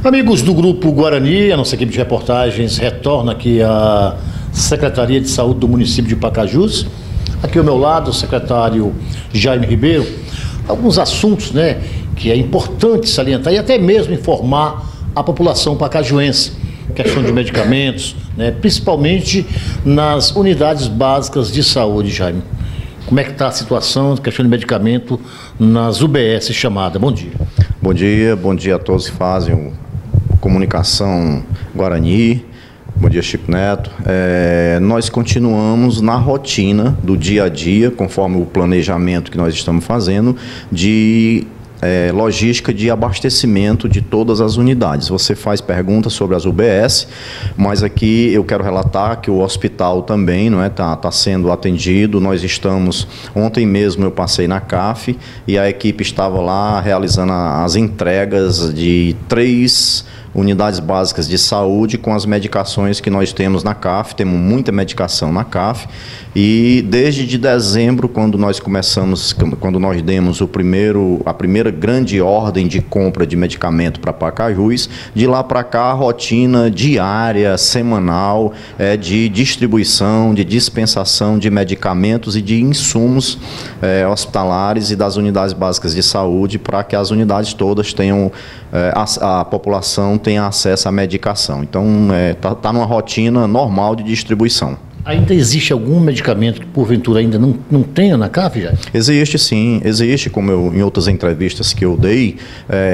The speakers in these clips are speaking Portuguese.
Amigos do Grupo Guarani, a nossa equipe de reportagens retorna aqui à Secretaria de Saúde do município de Pacajus. Aqui ao meu lado, o secretário Jaime Ribeiro. Alguns assuntos, que é importante salientar e até mesmo informar a população pacajuense. Questão de medicamentos, principalmente nas unidades básicas de saúde, Jaime. Como é que está a situação, questão de medicamento nas UBS chamada? Bom dia. Bom dia a todos que fazem Comunicação Guarani. Bom dia, Chico Neto. Nós continuamos na rotina do dia a dia, conforme o planejamento que nós estamos fazendo, de logística de abastecimento de todas as unidades. Você faz perguntas sobre as UBS, mas aqui eu quero relatar que o hospital também tá sendo atendido. Nós estamos, ontem mesmo eu passei na CAF e a equipe estava lá realizando as entregas de 3 unidades básicas de saúde com as medicações que nós temos na CAF. Temos muita medicação na CAF e desde de dezembro, quando nós demos a primeira grande ordem de compra de medicamento para Pacajus, de lá para cá a rotina diária, semanal, de distribuição, de dispensação de medicamentos e de insumos hospitalares e das unidades básicas de saúde, para que as unidades todas tenham, a população tenha acesso à medicação. Então, tá numa rotina normal de distribuição. Ainda existe algum medicamento que, porventura, ainda não tenha na CAF, já? Existe, sim. Existe, como em outras entrevistas que eu dei,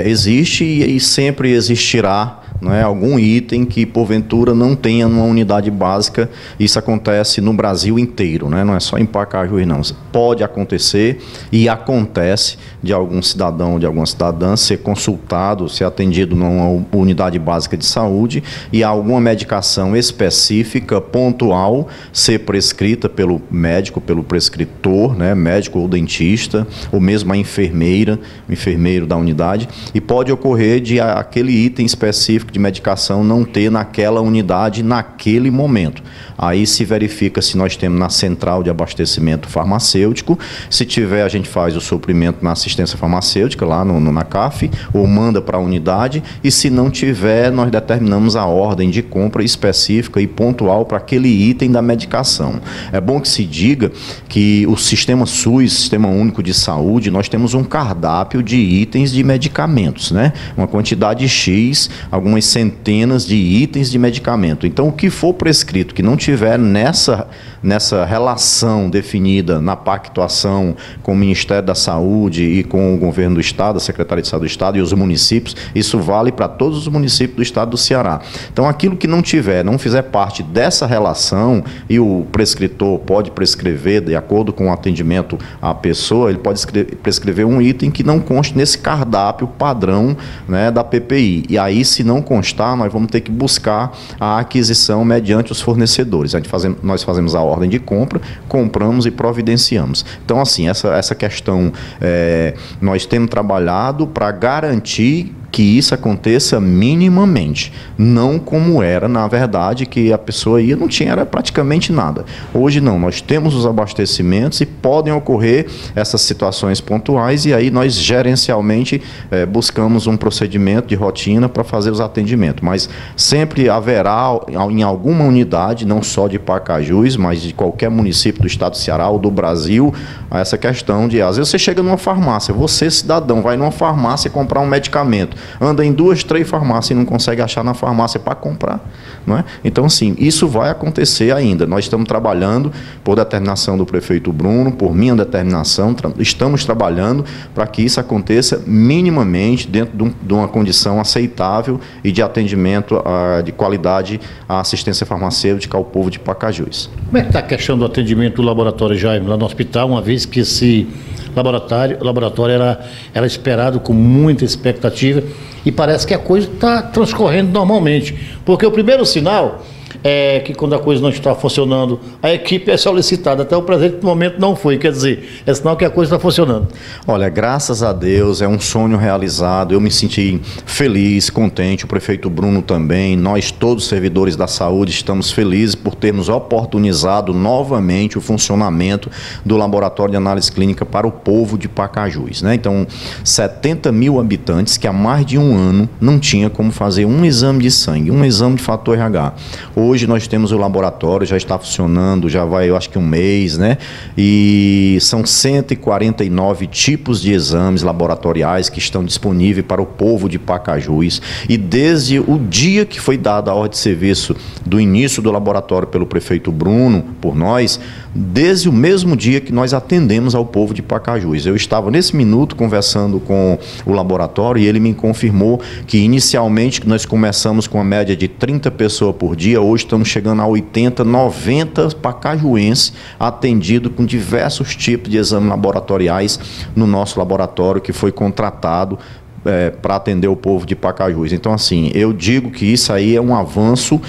existe e sempre existirá algum item que, porventura, não tenha numa unidade básica. Isso acontece no Brasil inteiro, não é só em Pacajus, não. Pode acontecer e acontece de algum cidadão, de alguma cidadã ser consultado, ser atendido numa unidade básica de saúde e alguma medicação específica, pontual, ser prescrita pelo médico, pelo prescritor, médico ou dentista, ou mesmo a enfermeira, o enfermeiro da unidade, e pode ocorrer de aquele item específico de medicação não ter naquela unidade naquele momento. Aí se verifica se nós temos na central de abastecimento farmacêutico. Se tiver, a gente faz o suprimento na assistência farmacêutica lá na CAF, ou manda para a unidade, e se não tiver, nós determinamos a ordem de compra específica e pontual para aquele item da medicação. É bom que se diga que o Sistema SUS, Sistema Único de Saúde, nós temos um cardápio de itens de medicamentos, uma quantidade X, algumas centenas de itens de medicamento. Então, o que for prescrito que não tiver nessa relação definida na pactuação com o Ministério da Saúde e com o Governo do Estado, a Secretaria de Saúde do Estado e os municípios, isso vale para todos os municípios do Estado do Ceará. Então, aquilo que não fizer parte dessa relação, e o prescritor pode prescrever, de acordo com o atendimento à pessoa, ele pode prescrever um item que não conste nesse cardápio padrão da PPI. E aí, se não constar, nós vamos ter que buscar a aquisição mediante os fornecedores. Nós fazemos a ordem de compra, compramos e providenciamos. Então, assim, essa questão, nós temos trabalhado para garantir que isso aconteça minimamente, não como era, na verdade, que a pessoa ia, não tinha, era praticamente nada. Hoje não, nós temos os abastecimentos e podem ocorrer essas situações pontuais, e aí nós gerencialmente buscamos um procedimento de rotina para fazer os atendimentos, mas sempre haverá em alguma unidade, não só de Pacajus, mas de qualquer município do estado do Ceará ou do Brasil, essa questão de, às vezes você chega numa farmácia, você cidadão, vai numa farmácia comprar um medicamento, anda em 2, 3 farmácias e não consegue achar na farmácia para comprar, Então, assim, isso vai acontecer ainda. Nós estamos trabalhando por determinação do prefeito Bruno, por minha determinação, estamos trabalhando para que isso aconteça minimamente dentro de uma condição aceitável e de atendimento de qualidade à assistência farmacêutica ao povo de Pacajus. Como é que está a questão do atendimento do laboratório, Jaime, lá no hospital, uma vez que esse laboratório era esperado com muita expectativa e parece que a coisa está transcorrendo normalmente, porque o primeiro sinal que quando a coisa não está funcionando, a equipe é solicitada. Até o presente momento não foi, quer dizer, é sinal que a coisa está funcionando. Olha, graças a Deus, é um sonho realizado, eu me senti feliz, contente, o prefeito Bruno também, nós todos servidores da saúde estamos felizes por termos oportunizado novamente o funcionamento do laboratório de análise clínica para o povo de Pacajus, né? Então, 70 mil habitantes que há mais de um ano não tinha como fazer um exame de sangue, um exame de fator RH. Hoje nós temos o laboratório, já está funcionando, já vai, eu acho que um mês, né? E são 149 tipos de exames laboratoriais que estão disponíveis para o povo de Pacajus. E desde o dia que foi dada a ordem de serviço do início do laboratório pelo prefeito Bruno, por nós, desde o mesmo dia que nós atendemos ao povo de Pacajus. Eu estava nesse minuto conversando com o laboratório e ele me confirmou que inicialmente nós começamos com uma média de 30 pessoas por dia, hoje estamos chegando a 80, 90 pacajuenses atendidos com diversos tipos de exames laboratoriais no nosso laboratório que foi contratado para atender o povo de Pacajus. Então, assim, eu digo que isso aí é um avanço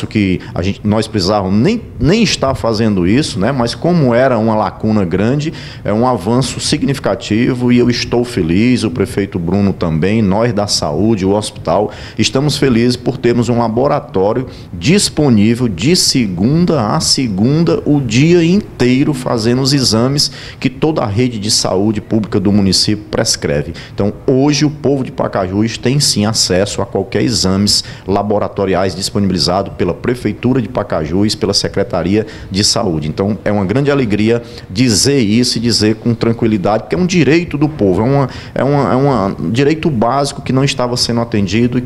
que nós precisávamos nem estar fazendo isso, né? Mas como era uma lacuna grande, é um avanço significativo e eu estou feliz, o prefeito Bruno também, nós da saúde, o hospital, estamos felizes por termos um laboratório disponível de segunda a segunda, o dia inteiro, fazendo os exames que toda a rede de saúde pública do município prescreve. Então, hoje o povo de Pacajus tem sim acesso a qualquer exames laboratoriais disponibilizado pela Prefeitura de Pacajus, pela Secretaria de Saúde. Então é uma grande alegria dizer isso e dizer com tranquilidade, porque é um direito do povo, é um direito básico que não estava sendo atendido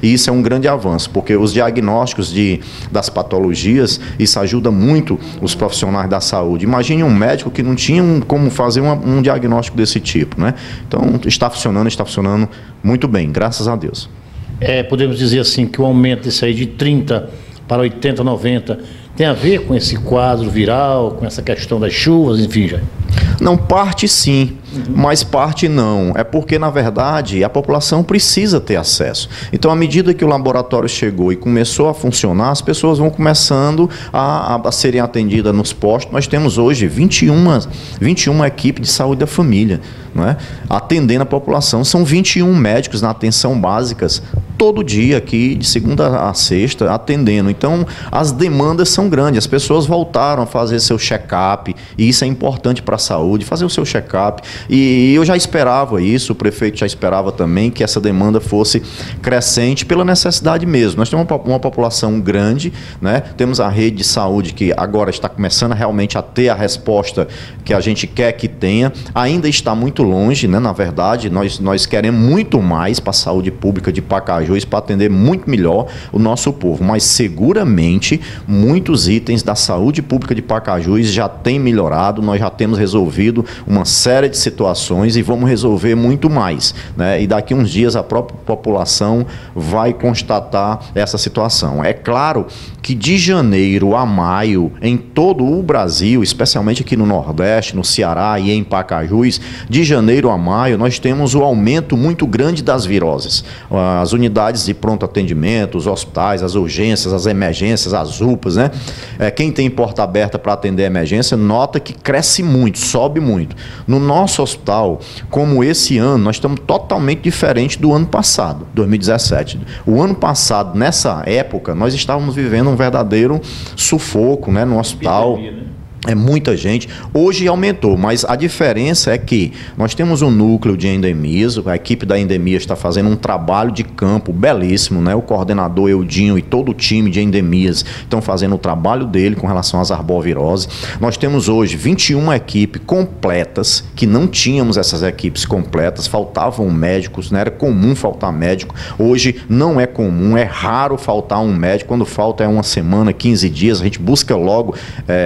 e isso é um grande avanço, porque os diagnósticos das patologias, isso ajuda muito os profissionais da saúde. Imagine um médico que não tinha como fazer um diagnóstico desse tipo, né? Então está funcionando muito bem, graças a Deus. Podemos dizer assim que o aumento desse aí de 30 para 80, 90 tem a ver com esse quadro viral, com essa questão das chuvas, enfim, já. Não, parte sim, mas parte não. É porque, na verdade, a população precisa ter acesso. Então, à medida que o laboratório chegou e começou a funcionar, as pessoas vão começando a serem atendidas nos postos. Nós temos hoje 21 equipes de saúde da família, não é? Atendendo a população. São 21 médicos na atenção básicas, todo dia aqui, de segunda a sexta, atendendo. Então, as demandas são grandes. As pessoas voltaram a fazer seu check-up, e isso é importante para a saúde, fazer o seu check-up. E eu já esperava isso, o prefeito já esperava também que essa demanda fosse crescente pela necessidade mesmo. Nós temos uma população grande, né? Temos a rede de saúde que agora está começando realmente a ter a resposta que a gente quer que tenha. Ainda está muito longe, né? Na verdade, nós queremos muito mais para a saúde pública de Pacajus, para atender muito melhor o nosso povo. Mas seguramente muitos itens da saúde pública de Pacajus já têm melhorado, nós já temos resolvido uma série de situações e vamos resolver muito mais, né? E daqui uns dias a própria população vai constatar essa situação. É claro que de janeiro a maio, em todo o Brasil, especialmente aqui no Nordeste, no Ceará e em Pacajus, de janeiro a maio nós temos um aumento muito grande das viroses. As unidades de pronto atendimento, os hospitais, as urgências, as emergências, as UPAs, né? Quem tem porta aberta para atender a emergência nota que cresce muito, sobe muito. No nosso hospital, como esse ano, nós estamos totalmente diferente do ano passado, 2017. O ano passado, nessa época, nós estávamos vivendo um verdadeiro sufoco, né, no hospital. Epidemia, né? É muita gente. Hoje aumentou, mas a diferença é que nós temos um núcleo de endemias, a equipe da endemia está fazendo um trabalho de campo belíssimo, né? O coordenador Eudinho e todo o time de endemias estão fazendo o trabalho dele com relação às arboviroses. Nós temos hoje 21 equipes completas, que não tínhamos essas equipes completas, faltavam médicos, né? Era comum faltar médico. Hoje não é comum, é raro faltar um médico. Quando falta é uma semana, 15 dias, a gente busca logo.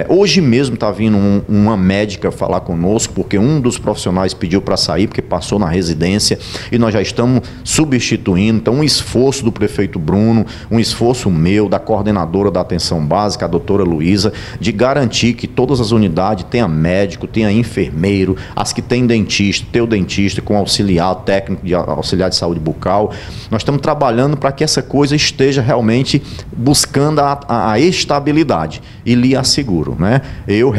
Hoje mesmo mesmo está vindo uma médica falar conosco, porque um dos profissionais pediu para sair, porque passou na residência, e nós já estamos substituindo. Então, um esforço do prefeito Bruno, um esforço meu, da coordenadora da atenção básica, a doutora Luísa, de garantir que todas as unidades tenham médico, tenham enfermeiro, as que têm dentista, ter o dentista com auxiliar técnico, auxiliar de saúde bucal. Nós estamos trabalhando para que essa coisa esteja realmente buscando a estabilidade. E lhe asseguro, né? Eu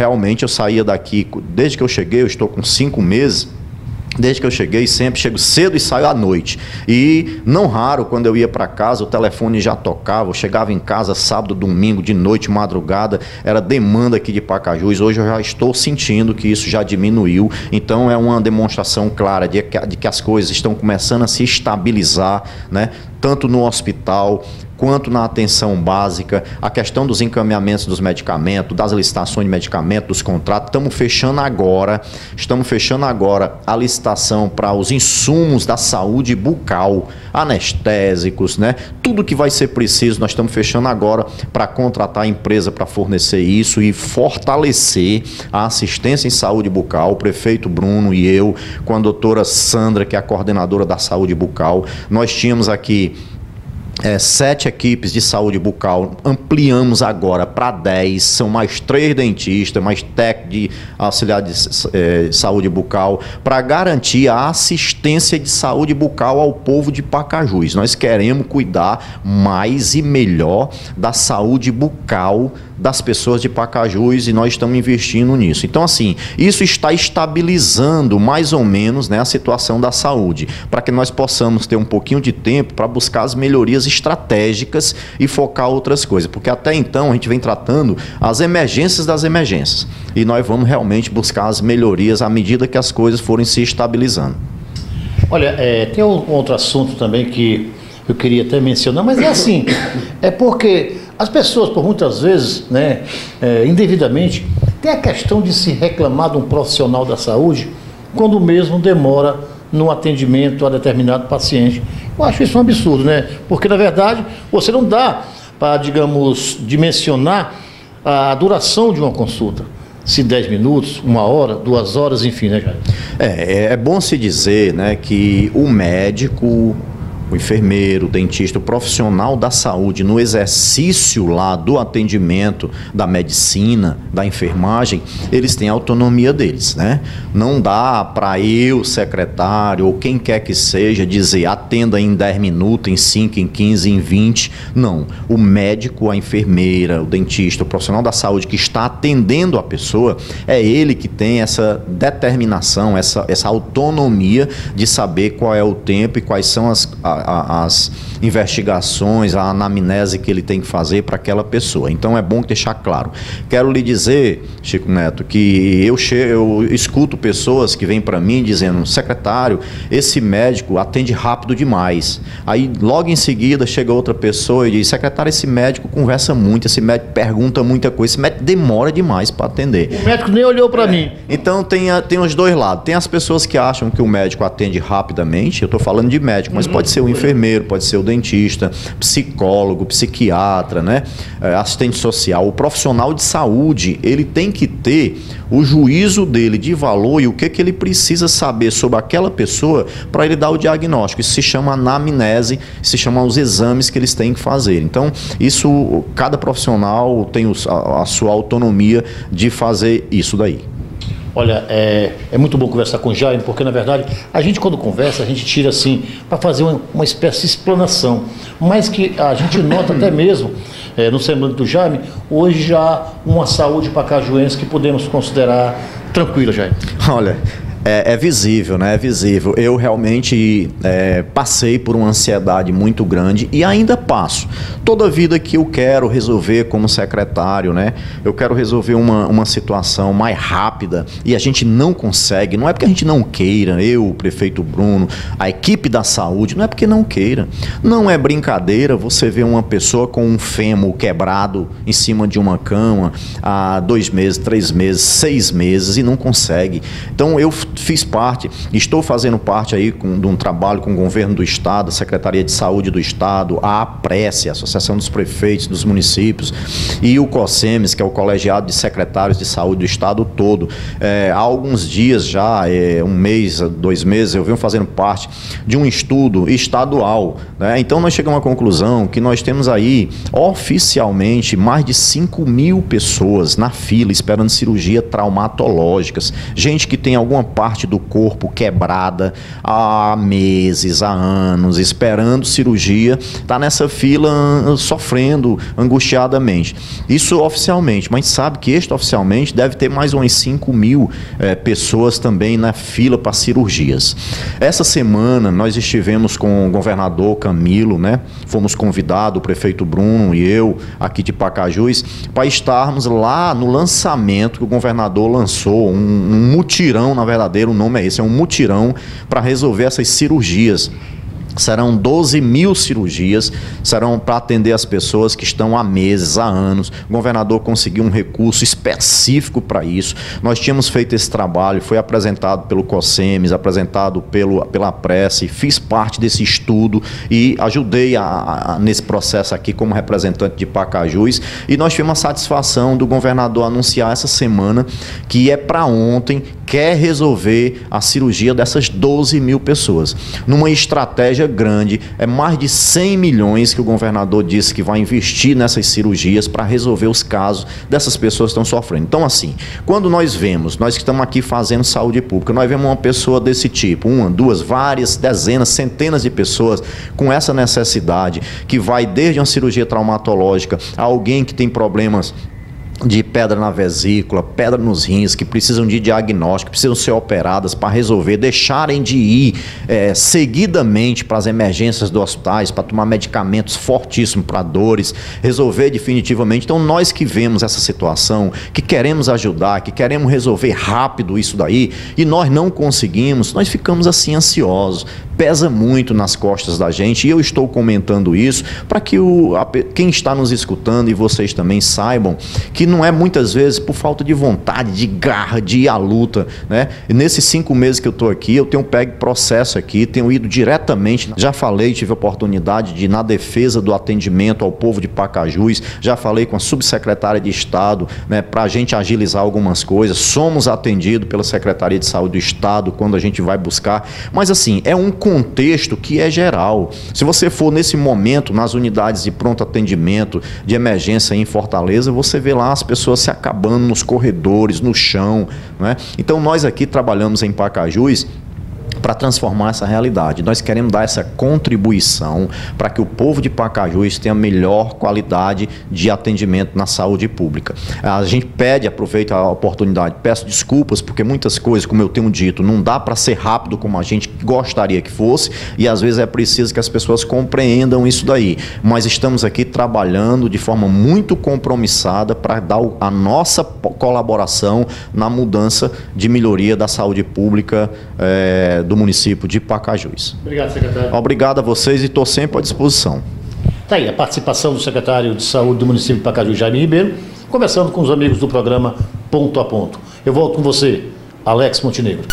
saía daqui, desde que eu cheguei, eu estou com 5 meses, desde que eu cheguei, sempre chego cedo e saio à noite. E não raro, quando eu ia para casa, o telefone já tocava, eu chegava em casa sábado, domingo, de noite, madrugada, era demanda aqui de Pacajus. Hoje eu já estou sentindo que isso já diminuiu. Então é uma demonstração clara de que as coisas estão começando a se estabilizar, né? Tanto no hospital quanto na atenção básica, a questão dos encaminhamentos dos medicamentos, das licitações de medicamentos, dos contratos. Estamos fechando agora a licitação para os insumos da saúde bucal, anestésicos, né? Tudo que vai ser preciso, nós estamos fechando agora para contratar a empresa para fornecer isso e fortalecer a assistência em saúde bucal. O prefeito Bruno e eu, com a doutora Sandra, que é a coordenadora da saúde bucal, nós tínhamos aqui 7 equipes de saúde bucal, ampliamos agora para 10, são mais 3 dentistas, mais técnico de auxiliar de saúde bucal, para garantir a assistência de saúde bucal ao povo de Pacajus. Nós queremos cuidar mais e melhor da saúde bucal das pessoas de Pacajus e nós estamos investindo nisso. Então, assim, isso está estabilizando mais ou menos, né, a situação da saúde, para que nós possamos ter um pouquinho de tempo para buscar as melhorias estratégicas e focar outras coisas, porque até então a gente vem tratando as emergências das emergências e nós vamos realmente buscar as melhorias à medida que as coisas forem se estabilizando. Olha, tem um outro assunto também que eu queria até mencionar, mas é assim, é porque as pessoas, por muitas vezes, né, indevidamente, tem a questão de se reclamar de um profissional da saúde quando mesmo demora no atendimento a determinado paciente. Eu acho isso um absurdo, né? Porque, na verdade, você não dá para, digamos, dimensionar a duração de uma consulta. Se 10 minutos, 1 hora, 2 horas, enfim, né, Jair? É bom se dizer, né, que o médico, o enfermeiro, o dentista, o profissional da saúde no exercício lá do atendimento da medicina, da enfermagem, eles têm a autonomia deles, né? Não dá para eu, secretário, ou quem quer que seja, dizer atenda em 10 minutos, em 5, em 15, em 20. Não. O médico, a enfermeira, o dentista, o profissional da saúde que está atendendo a pessoa, é ele que tem essa determinação, essa autonomia de saber qual é o tempo e quais são as investigações, a anamnese que ele tem que fazer para aquela pessoa. Então é bom deixar claro. Quero lhe dizer, Chico Neto, que eu escuto pessoas que vêm para mim dizendo: secretário, esse médico atende rápido demais. Aí logo em seguida chega outra pessoa e diz: secretário, esse médico conversa muito, esse médico pergunta muita coisa, esse médico demora demais para atender. O médico nem olhou para mim. Então tem os dois lados. Tem as pessoas que acham que o médico atende rapidamente, eu estou falando de médico, mas pode ser o enfermeiro, pode ser o dentista, psicólogo, psiquiatra, né? Assistente social. O profissional de saúde, ele tem que ter o juízo dele de valor e o que ele precisa saber sobre aquela pessoa para ele dar o diagnóstico. Isso se chama anamnese, se chama os exames que eles têm que fazer. Então, isso, cada profissional tem a sua autonomia de fazer isso daí. Olha, é muito bom conversar com o Jaime, porque, na verdade, a gente, quando conversa, a gente tira, assim, para fazer uma espécie de explanação, mas que a gente nota até mesmo, no semblante do Jaime, hoje já uma saúde pacajuense que podemos considerar tranquila, Jaime. Olha, é visível, né? É visível. Eu realmente passei por uma ansiedade muito grande e ainda passo. Toda vida que eu quero resolver como secretário, né? Eu quero resolver uma situação mais rápida e a gente não consegue. Não é porque a gente não queira, eu, o prefeito Bruno, a equipe da saúde, não é porque não queira. Não é brincadeira você ver uma pessoa com um fêmur quebrado em cima de uma cama há 2 meses, 3 meses, 6 meses e não consegue. Então eu fiz parte, estou fazendo parte aí de um trabalho com o governo do Estado, a Secretaria de Saúde do Estado, a APRESE, a Associação dos Prefeitos dos Municípios, e o COSEMES, que é o Colegiado de Secretários de Saúde do Estado todo. Há alguns dias já, um mês, 2 meses, eu venho fazendo parte de um estudo estadual, né? Então nós chegamos à conclusão que nós temos aí, oficialmente, mais de 5.000 pessoas na fila esperando cirurgia traumatológicas. Gente que tem alguma parte do corpo quebrada há meses, há anos, esperando cirurgia, está nessa fila sofrendo angustiadamente. Isso oficialmente, mas sabe que extraoficialmente deve ter mais umas 5.000 pessoas também na fila para cirurgias. Essa semana nós estivemos com o governador Camilo, né? Fomos convidados, o prefeito Bruno e eu, aqui de Pacajus, para estarmos lá no lançamento que o governador lançou, um mutirão, na verdade, o nome é esse, é um mutirão para resolver essas cirurgias. Serão 12.000 cirurgias, serão para atender as pessoas que estão há meses, há anos. O governador conseguiu um recurso específico para isso. Nós tínhamos feito esse trabalho, foi apresentado pelo COSEMES, apresentado pela APRESE, fiz parte desse estudo e ajudei nesse processo aqui como representante de Pacajus. E nós tivemos a satisfação do governador anunciar essa semana que é para ontem, quer resolver a cirurgia dessas 12.000 pessoas. Numa estratégia grande, é mais de 100 milhões que o governador disse que vai investir nessas cirurgias para resolver os casos dessas pessoas que estão sofrendo. Então, assim, quando nós vemos, nós que estamos aqui fazendo saúde pública, nós vemos uma pessoa desse tipo, uma, duas, várias, dezenas, centenas de pessoas com essa necessidade, que vai desde uma cirurgia traumatológica a alguém que tem problemas de pedra na vesícula, pedra nos rins, que precisam de diagnóstico, precisam ser operadas para resolver, deixarem de ir seguidamente para as emergências dos hospitais, para tomar medicamentos fortíssimos para dores, resolver definitivamente. Então nós que vemos essa situação, que queremos ajudar, que queremos resolver rápido isso daí, e nós não conseguimos, nós ficamos assim ansiosos, pesa muito nas costas da gente, e eu estou comentando isso para que quem está nos escutando e vocês também saibam que não é muitas vezes por falta de vontade, de garra, de ir à luta, né? E nesses 5 meses que eu estou aqui, eu tenho pego processo aqui, tenho ido diretamente, já falei, tive a oportunidade de ir na defesa do atendimento ao povo de Pacajus, já falei com a subsecretária de Estado, né, para a gente agilizar algumas coisas, somos atendidos pela Secretaria de Saúde do Estado quando a gente vai buscar, mas assim, é um contexto que é geral. Se você for nesse momento nas unidades de pronto atendimento, de emergência em Fortaleza, você vê lá as pessoas se acabando nos corredores, no chão, né? Então nós aqui trabalhamos em Pacajus para transformar essa realidade. Nós queremos dar essa contribuição para que o povo de Pacajus tenha melhor qualidade de atendimento na saúde pública. A gente aproveita a oportunidade, peço desculpas, porque muitas coisas, como eu tenho dito, não dá para ser rápido como a gente gostaria que fosse, e às vezes é preciso que as pessoas compreendam isso daí. Mas estamos aqui trabalhando de forma muito compromissada para dar a nossa colaboração na mudança de melhoria da saúde pública do município de Pacajus. Obrigado, secretário. Obrigado a vocês e estou sempre à disposição. Está aí a participação do secretário de Saúde do município de Pacajus, Jaime Ribeiro, conversando com os amigos do programa Ponto a Ponto. Eu volto com você, Alex Montenegro.